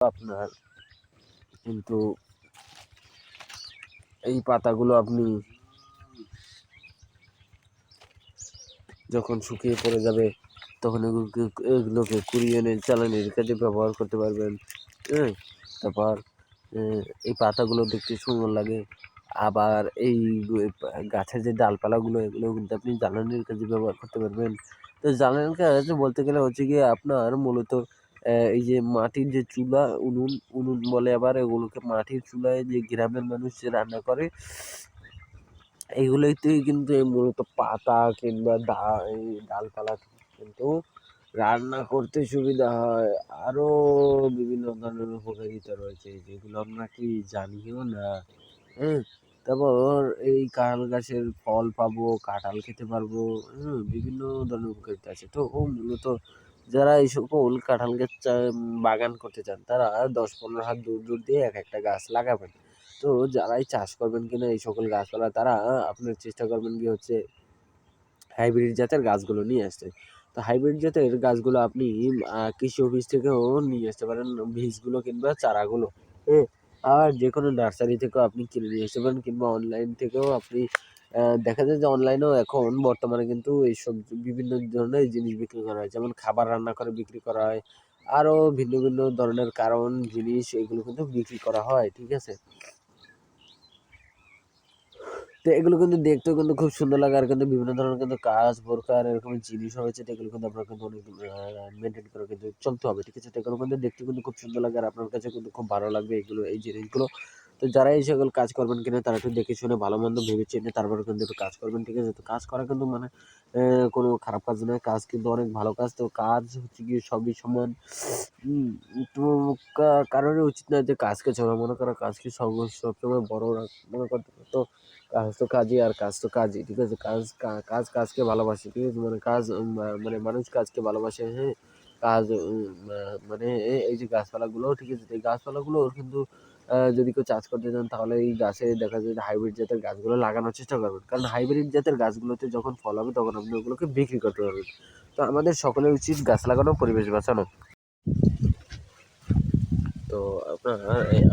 আপনার কিন্তু এই পাতাগুলো আপনি যখন শুকিয়ে পড়ে যাবে তখন এগুলোকে কুড়িয়ে এনে জ্বালানির কাজে ব্যবহার করতে পারবেন। হ্যাঁ, তারপর এই পাতাগুলো দেখতে সুন্দর লাগে। আবার এই গাছের যে ডালপালাগুলো এগুলো কিন্তু আপনি জ্বালানির কাজে ব্যবহার করতে পারবেন। তো জ্বালানির কাজ বলতে গেলে হচ্ছে গিয়ে আপনার মূলত এই যে মাটির যে চুলা, উনুন বলে আবার এগুলোকে মাটির চুলায় যে গ্রামের মানুষ যে রান্না করে এইগুলোতেই কিন্তু মূলত পাতা কিংবা এই ডালপালা কিন্তু রান্না করতে সুবিধা হয়। আরও বিভিন্ন ধরনের উপকারিতা রয়েছে যেগুলো আমরা কি জানিও না। হ্যাঁ, তারপর এই কাঁঠাল গাছের ফল পাবো, কাঁঠাল খেতে পারবো। বিভিন্ন ধরনের উপকারিতা আছে। তো মূলত যারা এই সকল কাঁঠাল গাছ বাগান করতে চান তারা 10-15 হাত দূর দিয়ে একটা গাছ লাগাবেন। তো যারাই চাষ করবেন কিনা এই সকল গাছপালা তারা আপনার চেষ্টা করবেন কি হচ্ছে হাইব্রিড জাতের গাছগুলো নিয়ে আসতে। তো হাইব্রিড জাতের গাছগুলো আপনি কৃষি অফিস থেকেও নিয়ে আসতে পারেন বীজগুলো কিংবা চারাগুলো। হ্যাঁ, আর যেকোনো নার্সারি থেকেও আপনি কিনে নিয়ে আসতে পারেন কিংবা অনলাইন থেকেও আপনি দেখা যায় যে অনলাইনেও এখন বর্তমানে কিন্তু এইসব বিভিন্ন ধরনের জিনিস বিক্রি করা হয়। যেমন খাবার রান্না করে বিক্রি করা হয়। আরও ভিন্ন ধরনের জিনিস এগুলো কিন্তু বিক্রি করা হয়। ঠিক আছে? তো এগুলো কিন্তু দেখতেও কিন্তু খুব সুন্দর লাগে আর কিন্তু বিভিন্ন ধরনের কিন্তু কাজ প্রকার এরকম জিনিস রয়েছে তো এগুলো কিন্তু আপনার কিন্তু অনেক মেনটেন করে কিন্তু চলতে হবে। ঠিক আছে? তো এগুলো কিন্তু দেখতে কিন্তু খুব সুন্দর লাগে আর আপনার কাছে কিন্তু খুব ভালো লাগবে এই জিনিসগুলো। তো যারা এই সকল কাজ করবেন কিনা তারা একটু দেখে শুনে ভালো মন্দ ভেবে চিন্তে তারপরে কিন্তু একটু কাজ করবেন। ঠিক আছে? তো কাজ করা কিন্তু মানে কোনো খারাপ কাজ নয়। কাজ কিন্তু অনেক ভালো কাজ। তো কাজ হচ্ছে গিয়ে সবই সমান। হুম, তো কারোরই উচিত নয় যে কাজকে ছোট মনে করা। কাজকে সবসময় বড় মনে করতে হবে। তো কাজ তো কাজই আর কাজ তো কাজই। ঠিক আছে? কাজকে ভালোবাসে। ঠিক আছে? মানে কাজ মানে মানুষ কাজকে ভালোবাসে। হ্যাঁ? কাজ মানে এই যে গাছপালাগুলো ঠিক আছে? এই গাছপালাগুলোর কিন্তু যদি কেউ চাষ করতে চান তাহলে এই গাছে দেখা যায় যে হাইব্রিড জাতের গাছগুলো লাগানোর চেষ্টা করবেন। কারণ হাইব্রিড জাতের গাছগুলোতে যখন ফল হবে তখন আপনি ওগুলোকে বিক্রি করতে পারবেন। তো আমাদের সকলের উচিত গাছ লাগানো, পরিবেশ বাঁচানো। তো আপনার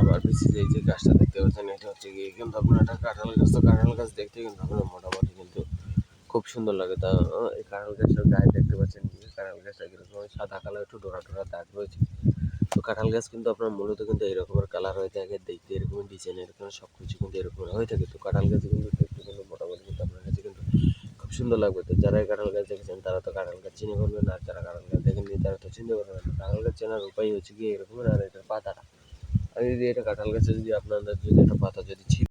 আমার পিছনে এই যে গাছটা দেখতে পাচ্ছেন এটা হচ্ছে গিয়ে কিন্তু আপনার একটা কাঁঠাল গাছ। তো কাঁঠাল গাছ দেখতে কিন্তু আপনার মোটামুটি কিন্তু খুব সুন্দর লাগে। তা এই কাঁঠাল গাছটার গায়ে দেখতে পাচ্ছেন কি কাঁঠাল গাছটা কিরকম সাদা কালার একটু ডোরা দাগ রয়েছে। তো কাঁঠাল গাছ কিন্তু আপনার মূলত কিন্তু এরকমের কালার হয়ে থাকে, দেখতে এরকম ডিজাইন এরকম সব কিছু কিন্তু এরকম হয়ে থাকে। তো কাঁঠাল গাছ কিন্তু দেখতে কিন্তু মোটামুটি কিন্তু আপনার কাছে কিন্তু খুব সুন্দর লাগবে। তো যারা এই কাঁঠাল গাছ দেখেছেন তারা তো কাঁঠাল গাছ চিনে করবেন আর যারা কাঁঠাল গাছ দেখেননি তারা তো চিনতে পারবেন না। কাঁঠাল গাছ চেনার উপায় হচ্ছে গিয়ে এরকম আর এটার পাতাটা। আর যদি এটা কাঁঠাল গাছে যদি আপনাদের যদি একটা পাতা যদি ছিল